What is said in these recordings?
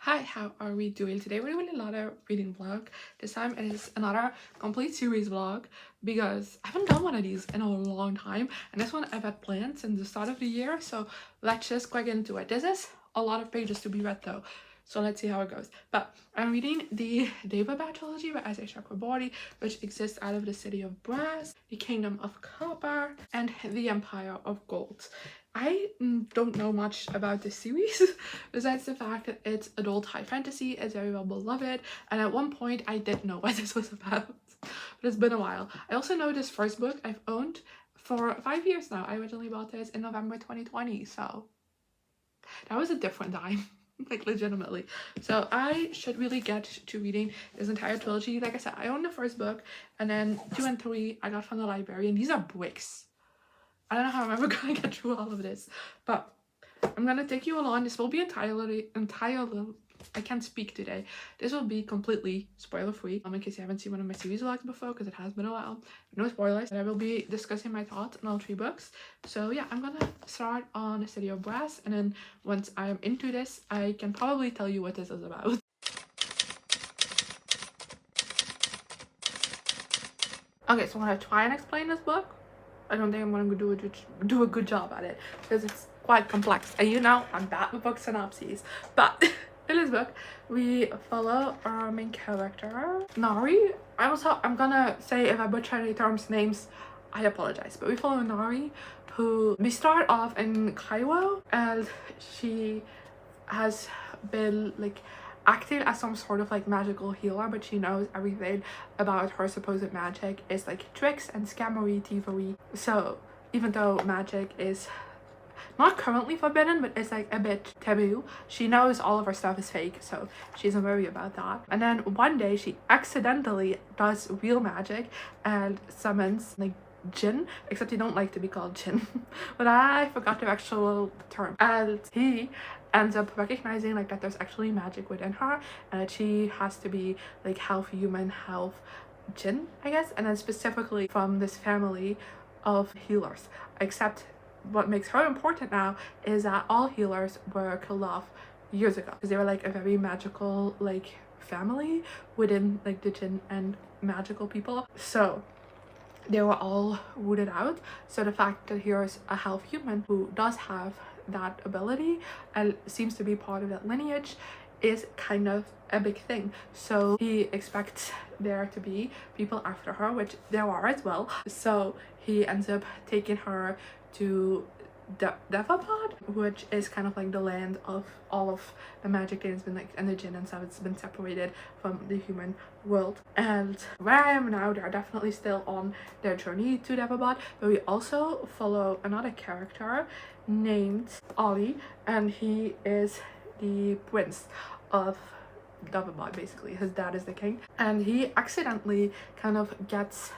Hi, how are we doing? Today we're doing another reading vlog. This time it is another complete series vlog because I haven't done one of these in a long time, and this one I've had planned since the start of the year, so let's just get into it. This is a lot of pages to be read though, so let's see how it goes. But I'm reading the daevabad trilogy by Chakraborty, which exists out of the city of brass, the kingdom of copper, and the empire of gold. I don't know much about this series besides the fact that it's adult high fantasy, it's very well beloved, and at one point I did know what this was about, but it's been a while. I also know this first book I've owned for 5 years now. I originally bought this in November 2020, so that was a different time. Like legitimately. So I should really get to reading this entire trilogy. Like I said, I own the first book, and then 2 and 3 I got from the library, and these are bricks. I don't know how I'm ever gonna get through all of this, but I'm gonna take you along. This will be entirely I can't speak today. This will be completely spoiler free, in case you haven't seen one of my series vlogs before, because it has been a while. No spoilers. I will be discussing my thoughts on all 3 books. So yeah, I'm gonna start on the City of Brass, and then once I am into this, I can probably tell you what this is about. Okay, so I'm gonna try and explain this book. I don't think I'm gonna do a good job at it because it's quite complex, and you know I'm bad with book synopses. But in this book we follow our main character Nari. I'm gonna say, if I butcher any terms names, I apologize, but we follow Nari, who we start off in Cairo, and she has been like acting as some sort of like magical healer, but she knows everything about her supposed magic is like tricks and scammery thievery. So even though magic is not currently forbidden, but it's like a bit taboo, she knows all of her stuff is fake, so she doesn't worry about that. And then one day she accidentally does real magic and summons like jinn, except he don't like to be called jinn but I forgot the actual term, and he ends up recognizing like that there's actually magic within her, and that she has to be like half human, half jinn, I guess, and then specifically from this family of healers. Except what makes her important now is that all healers were killed off years ago because they were like a very magical like family within like the jinn and magical people, so they were all rooted out. So the fact that here's a half human who does have that ability and seems to be part of that lineage is kind of a big thing. So he expects there to be people after her, which there are as well. So he ends up taking her to daevabad, which is kind of like the land of all of the magic that has been like, and the jinn and stuff, it's been separated from the human world. And where I am now, they're definitely still on their journey to daevabad, but we also follow another character named Ollie, and he is the prince of daevabad. Basically his dad is the king, and he accidentally kind of gets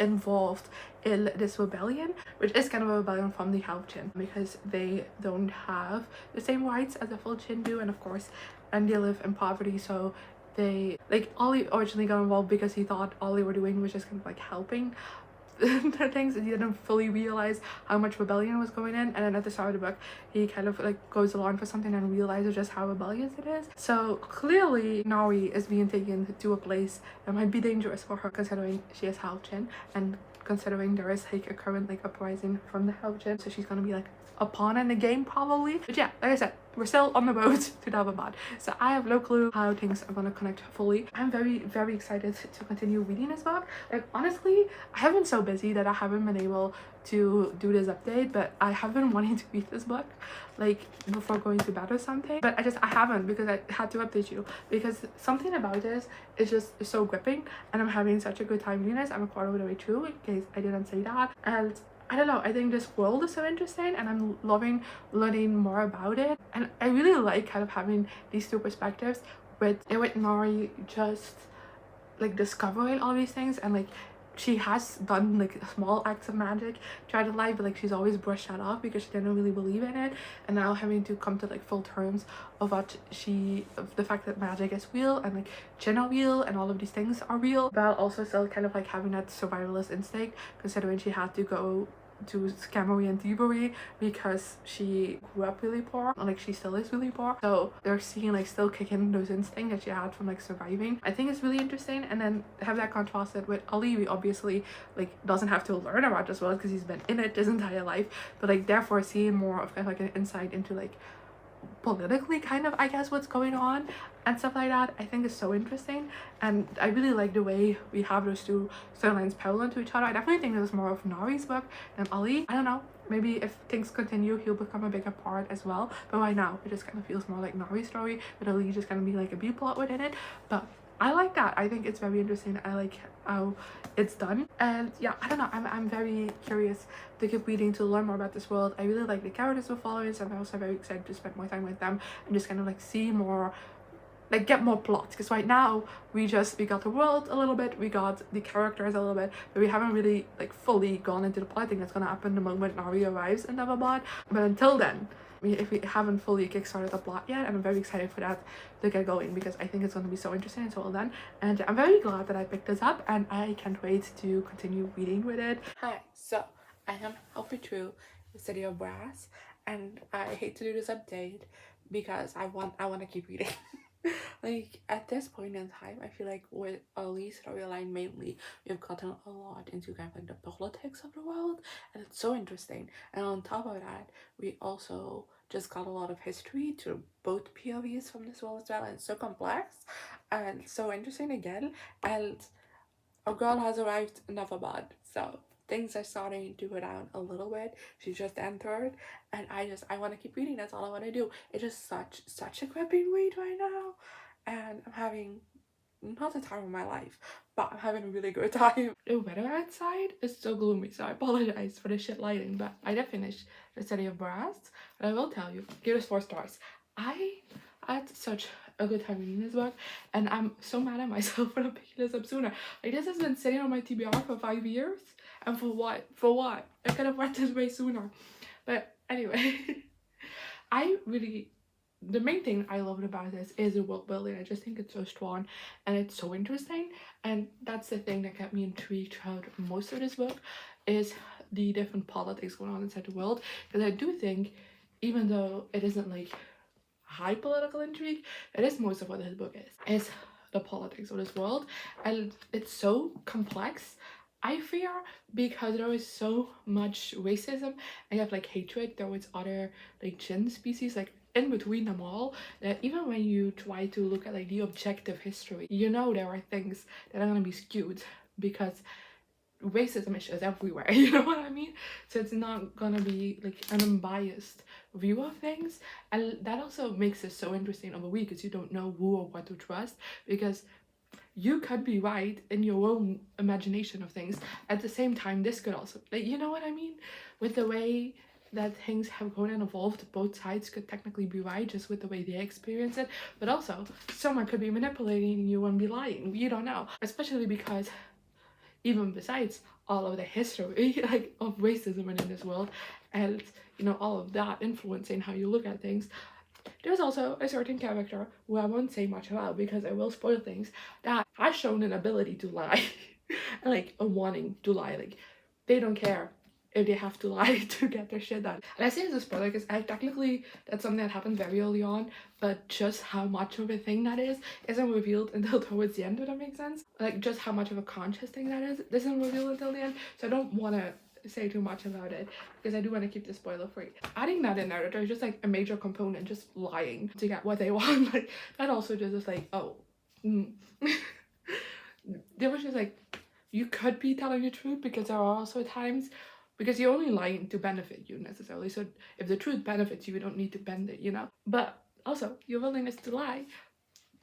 involved in this rebellion, which is kind of a rebellion from the half jinn because they don't have the same rights as the full jinn do, and of course, and they live in poverty. So they like, Ollie originally got involved because he thought all they were doing was just kind of like helping the things, and he didn't fully realize how much rebellion was going in. And then at the start of the book he kind of like goes along for something and realizes just how rebellious it is. So clearly Nari is being taken to a place that might be dangerous for her, considering she is half jinn, and considering there is like a current like uprising from the half jinn, so she's gonna be like a pawn in the game probably. But yeah, like I said, we're still on the road to daevabad, so I have no clue how things are gonna connect fully. I'm very excited to continue reading this book. Like honestly, I have been so busy that I haven't been able to do this update, but I have been wanting to read this book like before going to bed or something, but I haven't because I had to update you, because something about this is just so gripping, and I'm having such a good time reading this. I'm a quarter of the way through, in case I didn't say that, and I don't know, I think this world is so interesting and I'm loving learning more about it, and I really like kind of having these 2 perspectives with Nari just like discovering all these things, and like she has done like small acts of magic throughout her life, but like she's always brushed that off because she didn't really believe in it, and now having to come to like full terms of the fact that magic is real, and like jinn are real, and all of these things are real, but also still kind of like having that survivalist instinct, considering she had to go to scammery and thievery because she grew up really poor, like she still is really poor, so they're seeing like still kicking those instincts that she had from like surviving. I think it's really interesting, and then have that contrasted with Ali. We obviously like doesn't have to learn about this world because he's been in it his entire life, but like therefore seeing more of kind of like an insight into like politically kind of, I guess, what's going on and stuff like that, I think is so interesting. And I really like the way we have those two storylines parallel to each other. I definitely think there's more of Nari's book than Ali. I don't know, maybe if things continue he'll become a bigger part as well, but right now it just kind of feels more like Nari's story, with Ali just kind of be like a B plot within it. But I like that. I think it's very interesting. I like how it's done, and yeah, I don't know, I'm very curious to keep reading to learn more about this world. I really like the characters we're following, so I'm also very excited to spend more time with them and just kind of like see more, like get more plots, because right now we got the world a little bit, we got the characters a little bit, but we haven't really like fully gone into the plot. I think that's gonna happen the moment Nari arrives in daevabad, but until then, I mean, if we haven't fully kickstarted the plot yet, I'm very excited for that to get going, because I think it's going to be so interesting until then. And I'm very glad that I picked this up, and I can't wait to continue reading with it. Hi, so I am halfway through the City of Brass, and I hate to do this update because I want to keep reading. Like at this point in time, I feel like with Ali's storyline mainly, we've gotten a lot into kind of like the politics of the world, and it's so interesting. And on top of that, we also just got a lot of history to both POVs from this world as well, and it's so complex and so interesting again. And a girl has arrived in daevabad, so things are starting to go down a little bit. She just entered, and I want to keep reading. That's all I want to do. It is such a gripping read right now, and I'm having not the time of my life, but I'm having a really good time. The weather outside is so gloomy, so I apologize for the shit lighting, but I did finish the City of Brass, and I will tell you, give this 4 stars. I had such a good time reading this book, and I'm so mad at myself for not picking this up sooner. Like, this has been sitting on my TBR for 5 years, and for what? For what? I could have read this way sooner. But anyway, the main thing I loved about this is the world building. I just think it's so strong and it's so interesting, and that's the thing that kept me intrigued throughout most of this book, is the different politics going on inside the world. Because I do think, even though it isn't like high political intrigue, that is most of what this book is the politics of this world, and it's so complex, I fear, because there is so much racism, and you have like hatred towards other like Jinn species, like in between them all, that even when you try to look at like the objective history, you know there are things that are going to be skewed because racism is just everywhere, you know what I mean? So it's not gonna be like an unbiased view of things, and that also makes it so interesting of a week, because you don't know who or what to trust, because you could be right in your own imagination of things. At the same time, this could also, like, you know what I mean, with the way that things have grown and evolved, both sides could technically be right just with the way they experience it, but also someone could be manipulating you and be lying. You don't know, especially because even besides all of the history like of racism in this world, and you know, all of that influencing how you look at things, there's also a certain character who I won't say much about because I will spoil things, that has shown an ability to lie and like a wanting to lie. Like, they don't care if they have to lie to get their shit done. And I say it's a spoiler because technically that's something that happened very early on, but just how much of a thing that is isn't revealed until towards the end, if that makes sense. Like, just how much of a conscious thing that is isn't revealed until the end, so I don't want to say too much about it because I do want to keep the spoiler free. Adding that in there, there's just like a major component just lying to get what they want. Like, that also just is like, oh, there was just like, you could be telling the truth, because there are also times, because you're only lying to benefit you necessarily, so if the truth benefits you, you don't need to bend it, you know. But also, your willingness to lie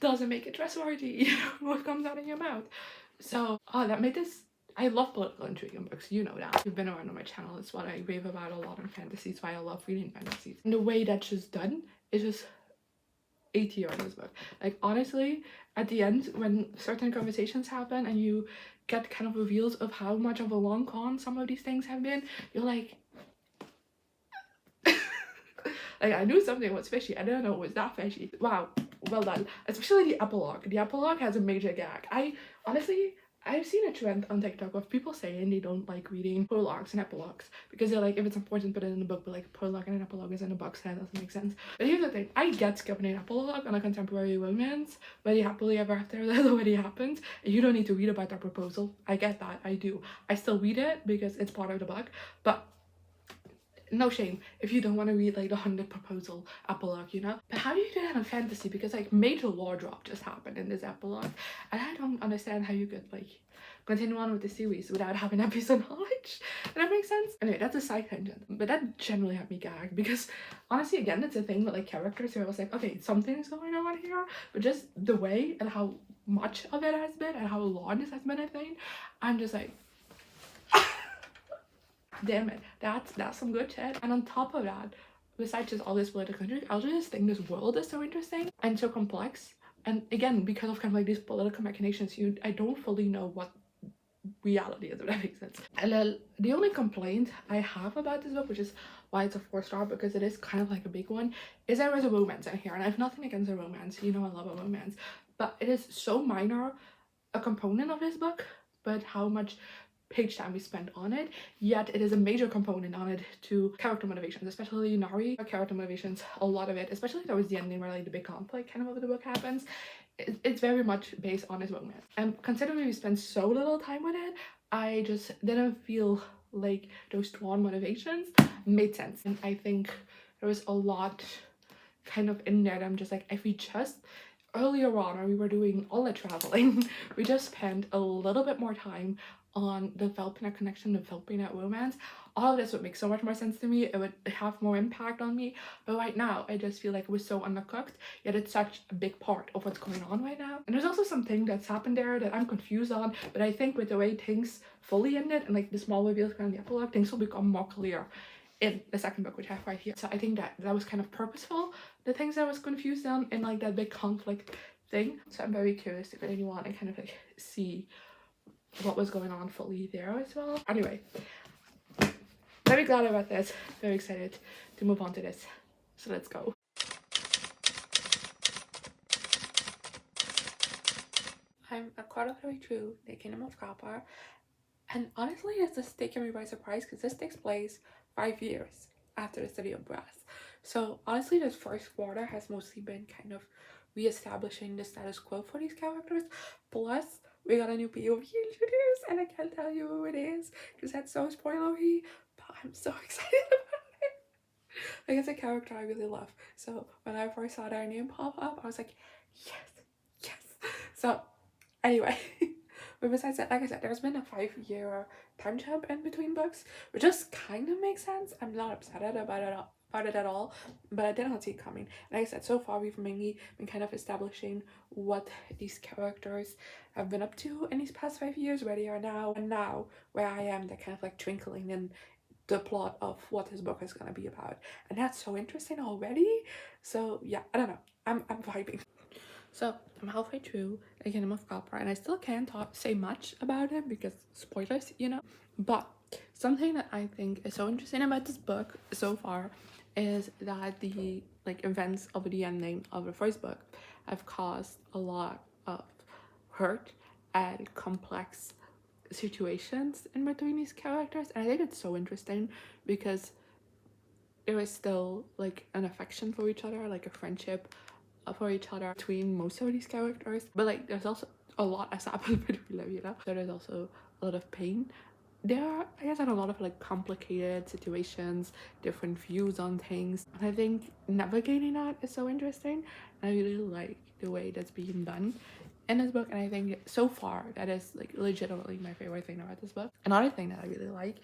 doesn't make it trustworthy, you know, what comes out of your mouth. So that made this, I love political intrigue in books, you know that. You've been around on my channel, it's what I rave about a lot in fantasy, so I love reading fantasies. And the way that's just done is just A tier in this book. Like, honestly, at the end, when certain conversations happen and you get kind of reveals of how much of a long con some of these things have been, you're like, like, I knew something was fishy, I didn't know it was that fishy. Wow, well done. Especially the epilogue. The epilogue has a major gag. I honestly, I've seen a trend on TikTok of people saying they don't like reading prologues and epilogues because they're like, if it's important, put it in the book, but like prologue and an epilogue is in a book, so that doesn't make sense. But here's the thing, I get skipping an epilogue on a contemporary romance where the happily ever after that already happens, and you don't need to read about their proposal. I get that, I do. I still read it because it's part of the book, but no shame if you don't want to read like the 100 proposal epilogue, you know. But how do you do that in fantasy? Because like major war drop just happened in this epilogue, and I don't understand how you could like continue on with the series without having that piece of knowledge. Does that make sense? Anyway, that's a side tangent, but that generally had me gagged because honestly, again, it's a thing with like characters where I was like, okay, something is going on here, but just the way and how much of it has been and how long this has been a thing, I'm just like, damn it, that's some good shit. And on top of that, besides just all this political intrigue, I also just think this world is so interesting and so complex. And again, because of kind of like these political machinations, I don't fully know what reality is, if that makes sense. And then the only complaint I have about this book, which is why it's a 4-star, because it is kind of like a big one, is there is a romance in here. And I have nothing against a romance, you know, I love a romance, but it is so minor a component of this book, but how much page time we spent on it, yet it is a major component on it to character motivations, especially Nari character motivations. A lot of it, especially towards the ending where like the big conflict kind of over the book happens, it's very much based on his romance. And considering we spent so little time with it, I just didn't feel like those strong motivations made sense. And I think there was a lot kind of in there that I'm just like, if we just earlier on when we were doing all the traveling, we just spent a little bit more time on developing a connection, developing that romance, all of this would make so much more sense to me. It would have more impact on me. But right now, I just feel like it was so undercooked, yet it's such a big part of what's going on right now. And there's also something that's happened there that I'm confused on, but I think with the way things fully ended and like the small reveals kind of the epilogue, things will become more clear in the second book, which I have right here. So I think that was kind of purposeful, the things I was confused on in like that big conflict thing. So I'm very curious to continue on and kind of like see what was going on fully there as well. Anyway, very glad about this, very excited to move on to this, so let's go. I'm a quarter of the way through the Kingdom of Copper, and honestly it's just taken me by surprise because this takes place 5 years after the City of Brass. So honestly this first quarter has mostly been kind of re-establishing the status quo for these characters, plus we got a new POV introduced and I can't tell you who it is because that's so spoilery, but I'm so excited about it. Like it's a character I really love, so when I first saw their name pop up I was like yes. So anyway, but besides that, like I said, there's been a 5-year time jump in between books, which just kind of makes sense. I'm not upset about it at all, but I did not see it coming. Like I said, so far we've mainly been kind of establishing what these characters have been up to in these past 5 years, where they are now, and now where I am, they're kind of like twinkling in the plot of what this book is gonna be about, and that's so interesting already. So yeah, I don't know, I'm vibing. So I'm halfway through A Kingdom of Copper and I still can't say much about it because spoilers, you know. But something that I think is so interesting about this book so far is that the like events of the ending of the first book have caused a lot of hurt and complex situations in between these characters, and I think it's so interesting because there is still like an affection for each other, like a friendship for each other between most of these characters, but like there's also a lot that's happened between them, you know. So there's also a lot of pain. There are, I guess, a lot of like complicated situations, different views on things, and I think navigating that is so interesting. And I really like the way that's being done in this book, and I think so far that is like legitimately my favorite thing about this book. Another thing that I really like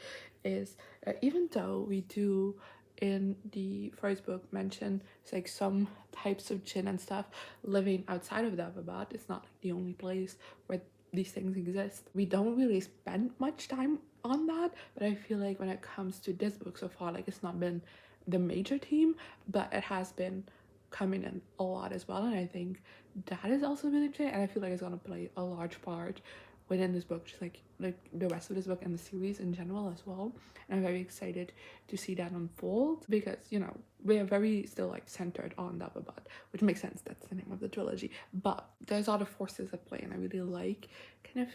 is even though we do in the first book mention it's like some types of jinn and stuff living outside of daevabad, it's not like the only place where these things exist. We don't really spend much time on that, but I feel like when it comes to this book so far, like it's not been the major theme, but it has been coming in a lot as well, and I think that is also really interesting, and I feel like it's gonna play a large part within this book, just like the rest of this book and the series in general as well. And I'm very excited to see that unfold because, you know, we are very still like centered on daevabad, which makes sense, that's the name of the trilogy, but there's other forces at play, and I really like kind of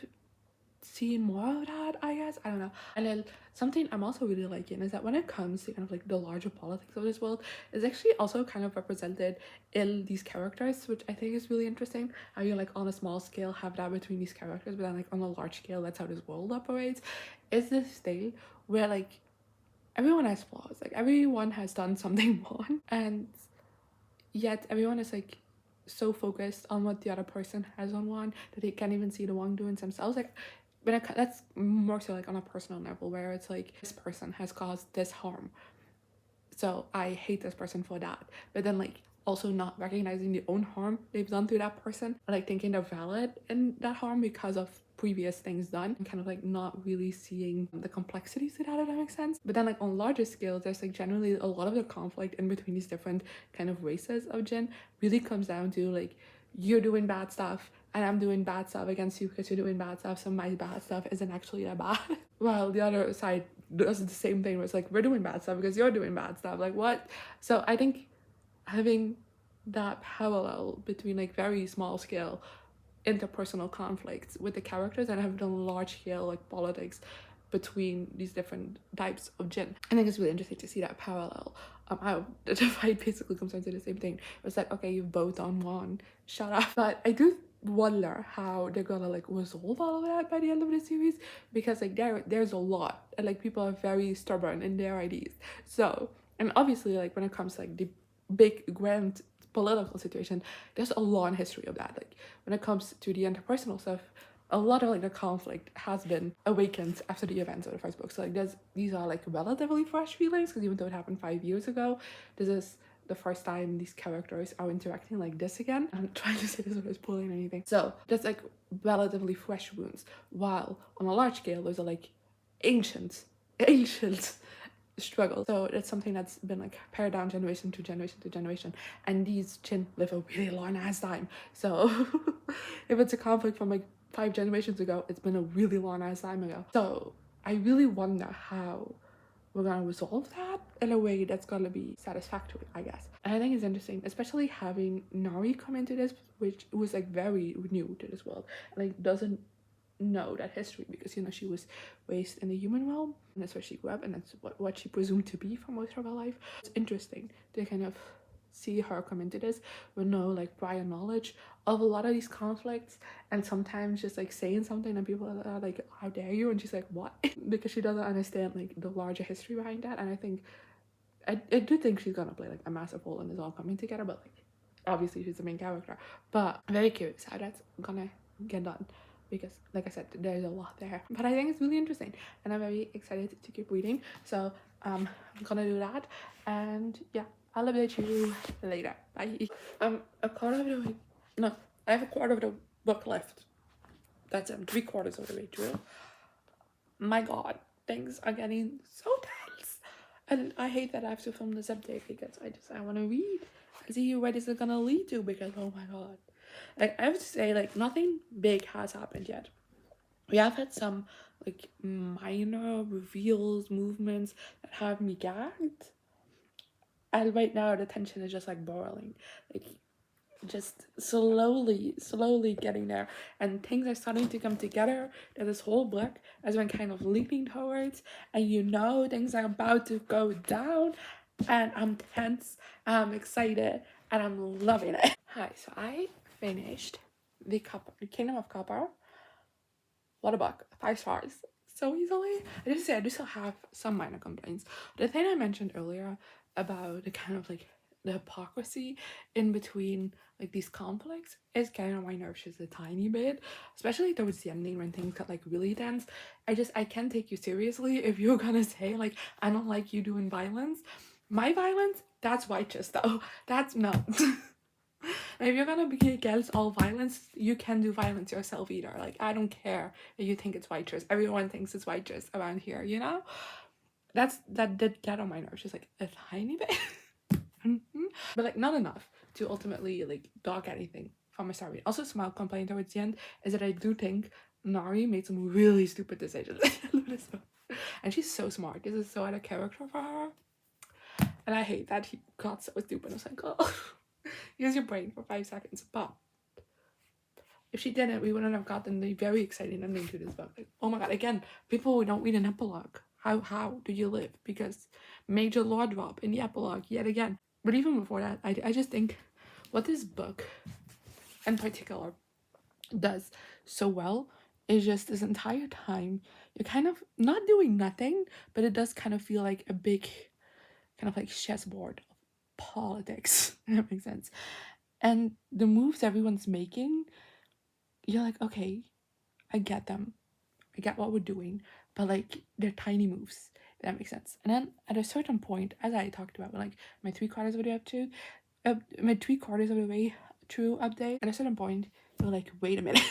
seeing more of that, I guess. I don't know. And then something I'm also really liking is that when it comes to kind of like the larger politics of this world, is actually also kind of represented in these characters, which I think is really interesting. How you like on a small scale have that between these characters, but then like on a large scale, that's how this world operates. Is this thing where like everyone has flaws, like everyone has done something wrong, and yet everyone is like so focused on what the other person has on one that they can't even see the wrongdoings themselves. Like but that's more so like on a personal level, where it's like this person has caused this harm, so I hate this person for that. But then like also not recognizing the own harm they've done to that person, or like thinking they're valid in that harm because of previous things done, and kind of like not really seeing the complexities to that, if that makes sense. But then like on larger scales, there's like generally a lot of the conflict in between these different kind of races of jinn really comes down to like you're doing bad stuff and I'm doing bad stuff against you because you're doing bad stuff, so my bad stuff isn't actually that bad. While the other side does the same thing, where it's like we're doing bad stuff because you're doing bad stuff. Like what? So I think having that parallel between like very small scale interpersonal conflicts with the characters and having a large scale like politics between these different types of jinn, I think it's really interesting to see that parallel. How the fight basically comes down to the same thing. It's like, okay, you've both done one, shut up. But I do wonder how they're gonna like resolve all of that by the end of the series, because like there's a lot, and like people are very stubborn in their ideas. So, and obviously like when it comes to like the big grand political situation, there's a long history of that. Like when it comes to the interpersonal stuff, a lot of like the conflict has been awakened after the events of the first book. So like these are like relatively fresh feelings, because even though it happened 5 years ago, this is the first time these characters are interacting like this again. I'm trying to say this without spoiling anything. So that's like relatively fresh wounds, while on a large scale those are like ancient struggle. So it's something that's been like pared down generation to generation to generation, and these jinn live a really long ass time. So if it's a conflict from like 5 generations ago, it's been a really long ass time ago. So I really wonder how we're gonna resolve that in a way that's gonna be satisfactory, I guess. And I think it's interesting, especially having Nari come into this, which was like very new to this world, and like doesn't know that history, because you know she was raised in the human realm and that's where she grew up, and that's what she presumed to be for most of her life. It's interesting to kind of see her come into this with no like prior knowledge of a lot of these conflicts, and sometimes just like saying something and people are like, how dare you, and she's like, what? Because she doesn't understand like the larger history behind that. And I think I do think she's gonna play like a massive role in this all coming together, but like obviously she's the main character. But I'm very curious how that's gonna get done, because like I said, there's a lot there. But I think it's really interesting and I'm very excited to keep reading. So I'm gonna do that, and yeah, I'll update you later. Bye. A quarter of the way. No, I have a quarter of the book left. That's 3/4 of the way through. My god, things are getting so tense. And I hate that I have to film this update, because I want to read and see where this is gonna lead to, because oh my god. Like I have to say, like nothing big has happened yet. We have had some like minor reveals, movements that have me gagged. And right now the tension is just like boiling. Like just slowly getting there, and things are starting to come together that this whole book has been kind of leaning towards, and you know things are about to go down, and I'm tense, I'm excited, and I'm loving it. Hi, so I finished the Kingdom of Copper. What a book, 5 stars so easily. I just say I do still have some minor complaints. The thing I mentioned earlier about the kind of like the hypocrisy in between like these conflicts is getting on my nerves just a tiny bit, especially towards the ending when things got like really tense. I can't take you seriously if you're gonna say like, I don't like you doing violence. My violence, that's righteous though. That's not. If you're gonna be against all violence, you can do violence yourself either. Like I don't care if you think it's righteous. Everyone thinks it's righteous around here, you know? That did get on my nerves just like a tiny bit. But like not enough to ultimately like dog anything from my story. Also, small complaint towards the end is that I do think Nari made some really stupid decisions. And she's so smart. This is so out of character for her. And I hate that he got so stupid. I was like, oh, use your brain for 5 seconds. But If she didn't, we wouldn't have gotten the very exciting ending to this book. Like, oh my god, again, people who don't read an epilogue, how do you live? Because major law drop in the epilogue yet again. But even before that, I just think what this book in particular does so well is just this entire time you're kind of not doing nothing, but it does kind of feel like a big kind of like chessboard of politics, if that makes sense. And the moves everyone's making, you're like, okay, I get them. I get what we're doing, but like they're tiny moves. If that makes sense. And then at a certain point, as I talked about, like my 3/4 of the way up to, my 3/4 of the way through update, at a certain point, you're like, wait a minute,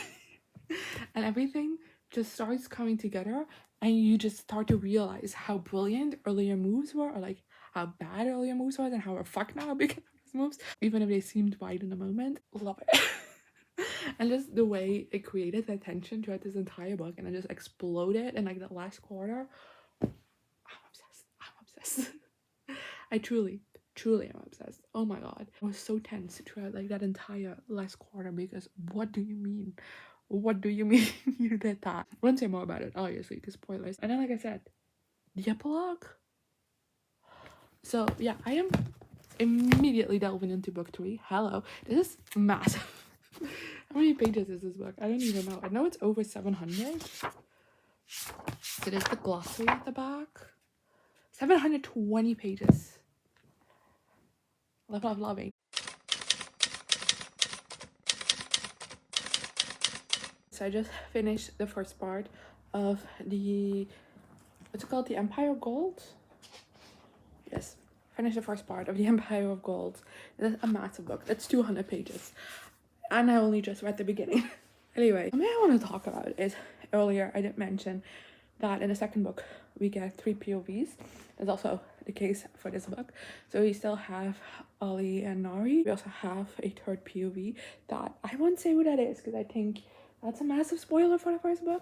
and everything just starts coming together, and you just start to realize how brilliant earlier moves were, or like how bad earlier moves were, and how we're fucked now because of these moves, even if they seemed right in the moment. Love it. And just the way it created that tension throughout this entire book, and it just exploded in like the last quarter. I'm obsessed. I truly am obsessed. Oh my god, I was so tense throughout like that entire last quarter, because what do you mean you did that? I won't say more about it, obviously, because spoilers. And then, like I said, the epilogue. So yeah, I am immediately delving into book 3. Hello, this is massive. How many pages is this book? I don't even know. I know it's over 700. So there's the glossary at the back. 720 pages. Loving. So I just finished the first part of the, what's it called? The Empire of Gold? Yes. Finished the first part of the Empire of Gold. It's a massive book. It's 200 pages. And I only just read the beginning. Anyway, something I want to talk about is, earlier I did mention that in the second book we get 3 POVs. That's also the case for this book. So we still have Ollie and Nari. We also have a third POV that I won't say who that is, because I think that's a massive spoiler for the first book.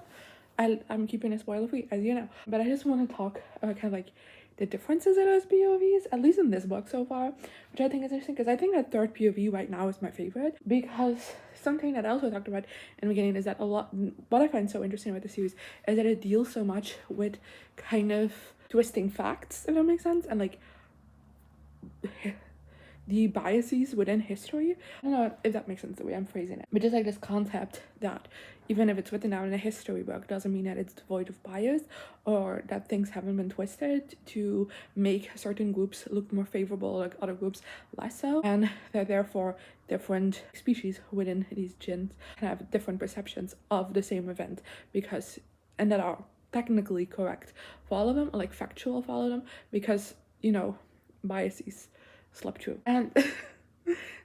I'm keeping it spoiler free, as you know. But I just want to talk about kind of like the differences in those POVs, at least in this book so far, which I think is interesting, because I think that third POV right now is my favorite, because something that I also talked about in the beginning is that what I find so interesting about the series is that it deals so much with kind of twisting facts, if that makes sense, and like the biases within history. I don't know if that makes sense the way I'm phrasing it, but just like this concept that even if it's written down in a history book doesn't mean that it's devoid of bias, or that things haven't been twisted to make certain groups look more favorable, like other groups less so, and that therefore different species within these gens can have different perceptions of the same event, because, and that are technically correct for all of them, or like factual for all of them, because, you know, biases slept through. And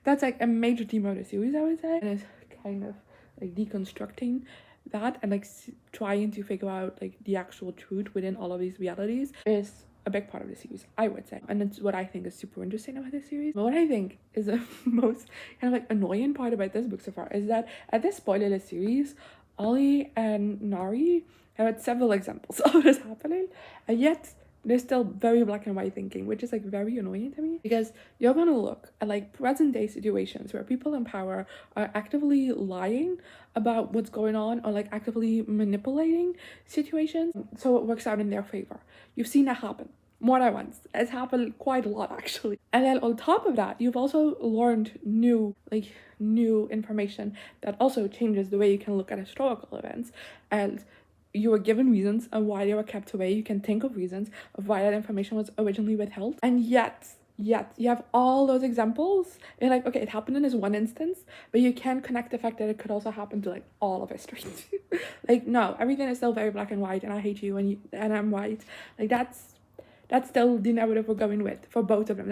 that's like a major theme of the series, I would say, and it's kind of like deconstructing that and like trying to figure out like the actual truth within all of these realities is a big part of the series, I would say. And it's what I think is super interesting about this series. But what I think is the most kind of like annoying part about this book so far is that at this point in the series, Ollie and Nari have had several examples of this happening, and yet they're still very black and white thinking, which is like very annoying to me, because you're gonna look at like present day situations where people in power are actively lying about what's going on, or like actively manipulating situations so it works out in their favor. You've seen that happen more than once. It's happened quite a lot, actually. And then on top of that, you've also learned new information that also changes the way you can look at historical events, and you were given reasons of why they were kept away. You can think of reasons of why that information was originally withheld. And yet you have all those examples. And like, okay, it happened in this one instance, but you can't connect the fact that it could also happen to like all of history. Like, no, everything is still very black and white, and I hate you and I'm white. Like that's still the narrative we're going with for both of them.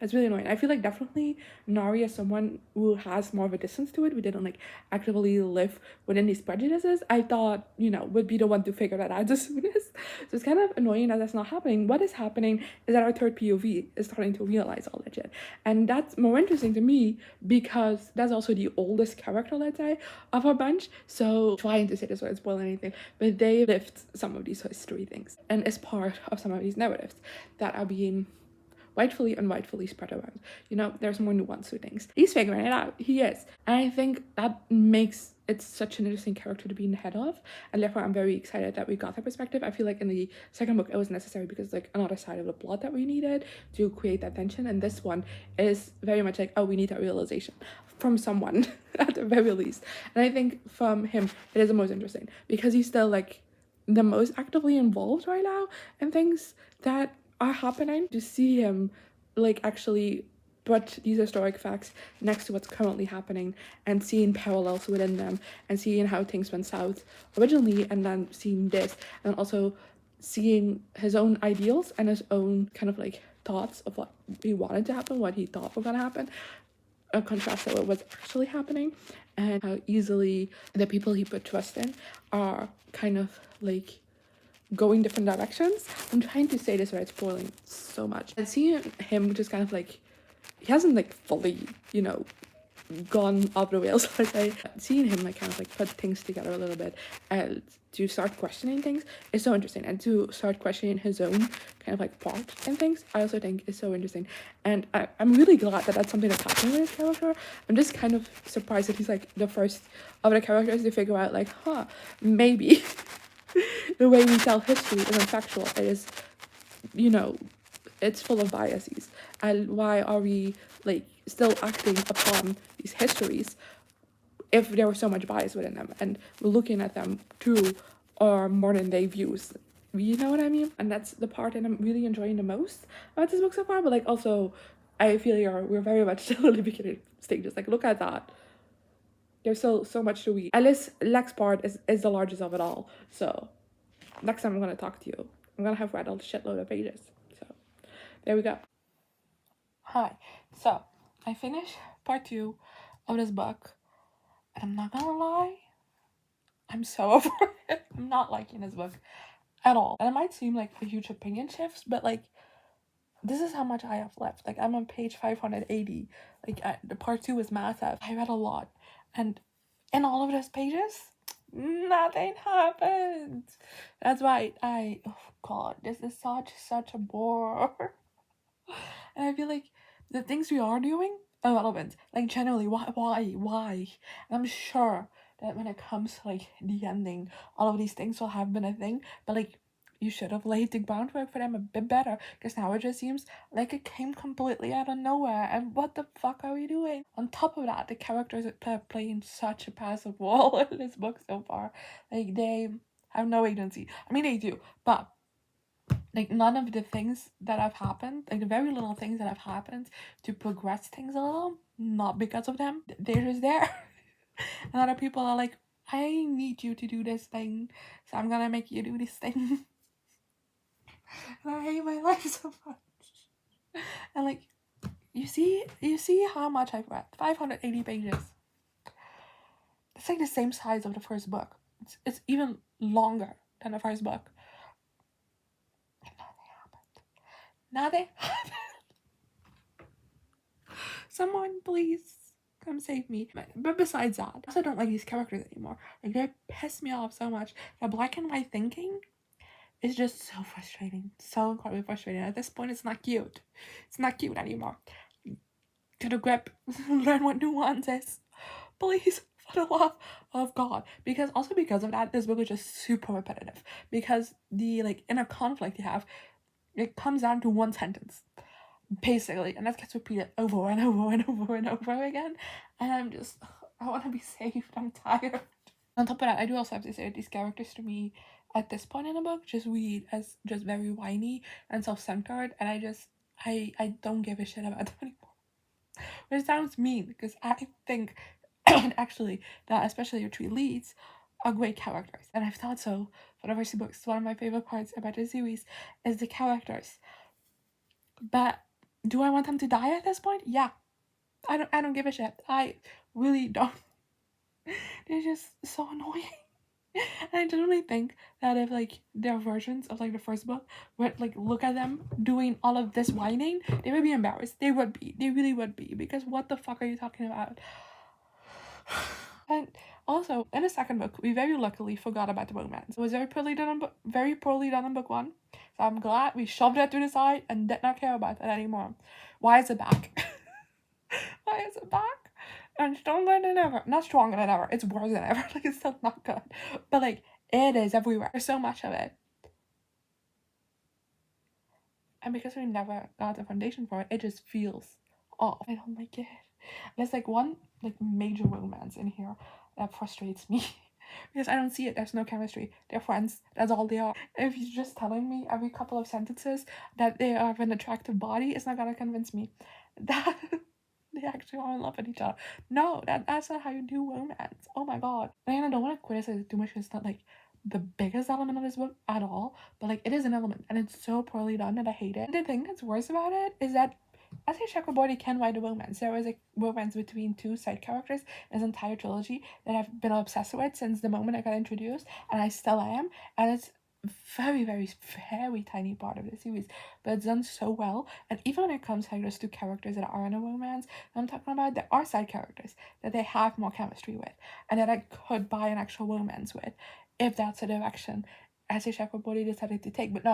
That's really annoying. I feel like definitely Nari is someone who has more of a distance to it. We didn't like actively live within these prejudices. I thought, you know, would be the one to figure that out the soonest. So it's kind of annoying that that's not happening. What is happening is that our third POV is starting to realize all that shit. And that's more interesting to me because that's also the oldest character, let's say, of our bunch. So trying to say this without spoiling anything, but they lived some of these history things and is part of some of these narratives that are being rightfully and rightfully spread around. You know, there's more nuance to things. He's figuring it out. He is. And I think that makes it such an interesting character to be in the head of. And therefore, I'm very excited that we got that perspective. I feel like in the second book, it was necessary because like another side of the plot that we needed to create that tension. And this one is very much like, oh, we need that realization from someone at the very least. And I think from him, it is the most interesting because he's still like the most actively involved right now in things that are happening. To see him like actually put these historic facts next to what's currently happening and seeing parallels within them and seeing how things went south originally and then seeing this and also seeing his own ideals and his own kind of like thoughts of what he wanted to happen, what he thought was gonna happen, a contrast to what was actually happening, and how easily the people he put trust in are kind of like going different directions. I'm trying to say this without spoiling so much. And seeing him just kind of like, he hasn't like fully, you know, gone off the rails, let's say. Seeing him like kind of like put things together a little bit and to start questioning things is so interesting, and to start questioning his own kind of like part in things I also think is so interesting. And I'm really glad that that's something that's happening with his character. I'm just kind of surprised that he's like the first of the characters to figure out like, maybe the way we tell history isn't factual. It is, you know, it's full of biases. And why are we like still acting upon these histories if there was so much bias within them, and we're looking at them through our modern day views? You know what I mean? And that's the part that I'm really enjoying the most about this book so far. But like also, I feel we're very much still in the beginning stages. Like look at that. There's still so much to read. At least Lex part is the largest of it all. So next time I'm gonna talk to you, I'm gonna have read a shitload of pages. So there we go. Hi. So I finished part 2 of this book, and I'm not gonna lie, I'm so over it. I'm not liking this book at all. And it might seem like a huge opinion shift, but like this is how much I have left. Like I'm on page 580. Like the part 2 is massive. I read a lot, and in all of those pages, nothing happened. That's why oh god, this is such a bore. And I feel like the things we are doing are relevant. Like generally, why? And I'm sure that when it comes to like the ending, all of these things will have been a thing. But like you should have laid the groundwork for them a bit better, because now it just seems like it came completely out of nowhere. And what the fuck are we doing? On top of that, the characters are playing such a passive role in this book so far. Like they have no agency. I mean they do, but like none of the things that have happened, like the very little things that have happened to progress things a little, not because of them, they're just there. And other people are like, I need you to do this thing, so I'm gonna make you do this thing. And I hate my life so much. And like you see how much I've read. 580 pages. It's like the same size of the first book. It's even longer than the first book. Nothing happened. Someone please come save me. But besides that, I also don't like these characters anymore. Like they piss me off so much. The black and white thinking is just so frustrating. So incredibly frustrating. At this point it's not cute. It's not cute anymore. Get a grip. Learn what nuance is. Please, for the love of God. Because of that, this book is just super repetitive. Because the like inner conflict you have, it comes down to one sentence, basically, and that gets repeated over and over and over and over again. And I want to be saved. I'm tired. On top of that, I do also have to say that these characters to me at this point in the book just read as just very whiny and self-centered, and I don't give a shit about them anymore. Which sounds mean, because I think actually that especially your 3 leads are great characters, and I've thought so for the first 2 books. One of my favorite parts about the series is the characters. But do I want them to die at this point? Yeah. I don't give a shit. I really don't. They're just so annoying. And I genuinely think that if like their versions of like the first book would like look at them doing all of this whining, they would be embarrassed. They would be. They really would be. Because what the fuck are you talking about? And also, in the second book, we very luckily forgot about the romance. It was very poorly done in book 1. So I'm glad we shoved it to the side and did not care about that anymore. Why is it back? Why is it back? And stronger than ever. Not stronger than ever. It's worse than ever. Like, it's still not good. But, like, it is everywhere. There's so much of it. And because we never got a foundation for it, it just feels off. I don't like it. There's, like, one, like, major romance in here that frustrates me. Because I don't see it. There's no chemistry. They're friends. That's all they are. If you're just telling me every couple of sentences that they have an attractive body, it's not gonna convince me that they actually are in love with each other. No, that's not how you do romance. Oh my god. And I don't want to criticize it too much because it's not like the biggest element of this book at all, but like it is an element and it's so poorly done that I hate it. And the thing that's worse about it is that I think Chakraborty can write a romance. There was a romance between two side characters in this entire trilogy that I've been obsessed with since the moment I got introduced, and I still am. And it's very, very, very tiny part of the series, but it's done so well. And even when it comes to like those two characters that are in a romance that I'm talking about, there are side characters that they have more chemistry with, and that I could buy an actual romance with, if that's a direction as a Chakraborty decided to take. But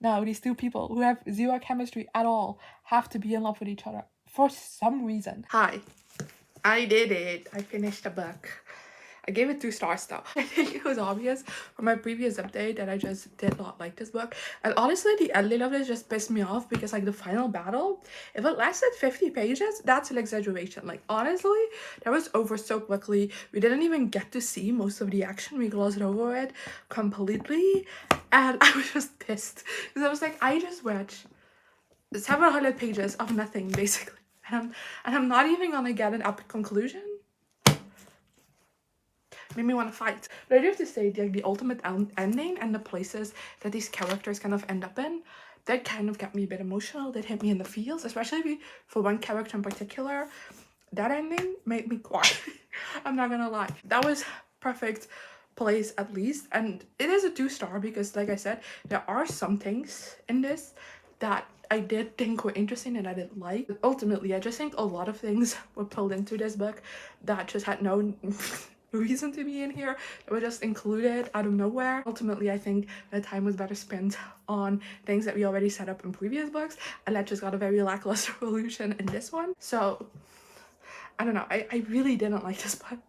no, these two people who have zero chemistry at all have to be in love with each other for some reason. Hi, I did it. I finished the book. I gave it 2 stars though. I think it was obvious from my previous update that I just did not like this book. And honestly, the ending of this just pissed me off because like the final battle, if it lasted 50 pages, that's an exaggeration. Like honestly, that was over so quickly. We didn't even get to see most of the action. We glossed over it completely. And I was just pissed. Because I was like, I just read 700 pages of nothing basically. And I'm not even gonna get an epic conclusion. Made me want to fight. But I do have to say, like the ultimate ending and the places that these characters kind of end up in, that kind of got me a bit emotional. That hit me in the feels, especially for one character in particular. That ending made me cry. I'm not gonna lie. That was perfect place at least, and it is a 2-star because, like I said, there are some things in this that I did think were interesting and I didn't like. But ultimately, I just think a lot of things were pulled into this book that just had no reason to be in here. It was just included out of nowhere. Ultimately, I think the time was better spent on things that we already set up in previous books, and that just got a very lackluster resolution in this one. So I don't know, I really didn't like this book.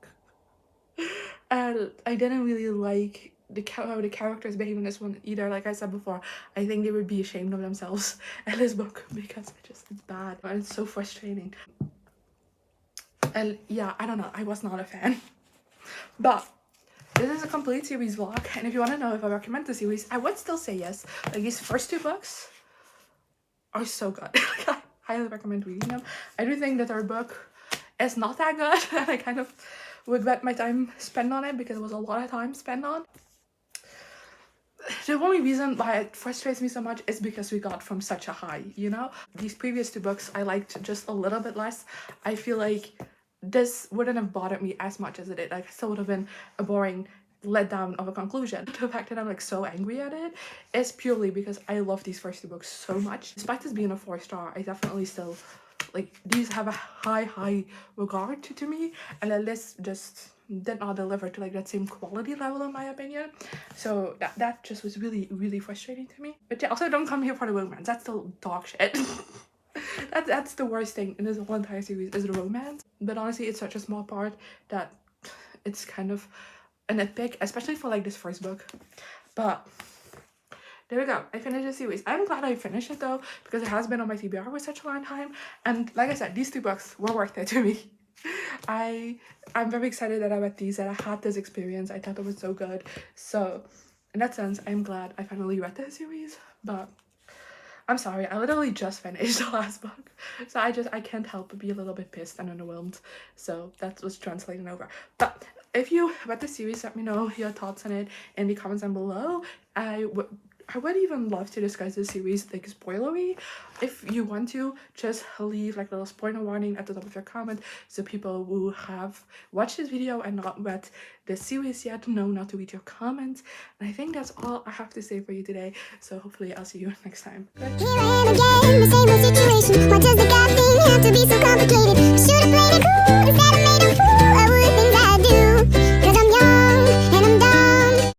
And I didn't really like how the characters behave in this one either. Like I said before, I think they would be ashamed of themselves in this book because it's bad and it's so frustrating. And yeah, I don't know, I was not a fan. But this is a complete series vlog, and if you want to know if I recommend the series, I would still say yes. Like these first 2 books are so good. I highly recommend reading them. I do think the 3rd book is not that good, and I kind of regret my time spent on it because it was a lot of time spent on. The only reason why it frustrates me so much is because we got from such a high, you know? These previous 2 books I liked just a little bit less. I feel like this wouldn't have bothered me as much as it did. Like, it still would have been a boring letdown of a conclusion. The fact that I'm like so angry at it is purely because I love these first 2 books so much. Despite this being a 4-star, I definitely still like these have a high regard to me, and that this just did not deliver to like that same quality level in my opinion. So that just was really frustrating to me. But yeah, also don't come here for the romance. That's still dog shit. That's the worst thing in this whole entire series is the romance. But honestly, it's such a small part that it's kind of a nitpick, especially for like this first book. But there we go. I finished the series. I'm glad I finished it though, because it has been on my TBR for such a long time. And like I said, these 2 books were worth it to me. I'm very excited that I read these, that I had this experience. I thought it was so good. So in that sense, I'm glad I finally read this series. But I'm sorry, I literally just finished the last book, so I can't help but be a little bit pissed and underwhelmed. So that's what's translating over. But if you read the series, let me know your thoughts on it in the comments down below. I would even love to discuss this series like spoilery. If you want to, just leave like a little spoiler warning at the top of your comment so people who have watched this video and not read the series yet know not to read your comments. And I think that's all I have to say for you today. So hopefully I'll see you next time. Bye.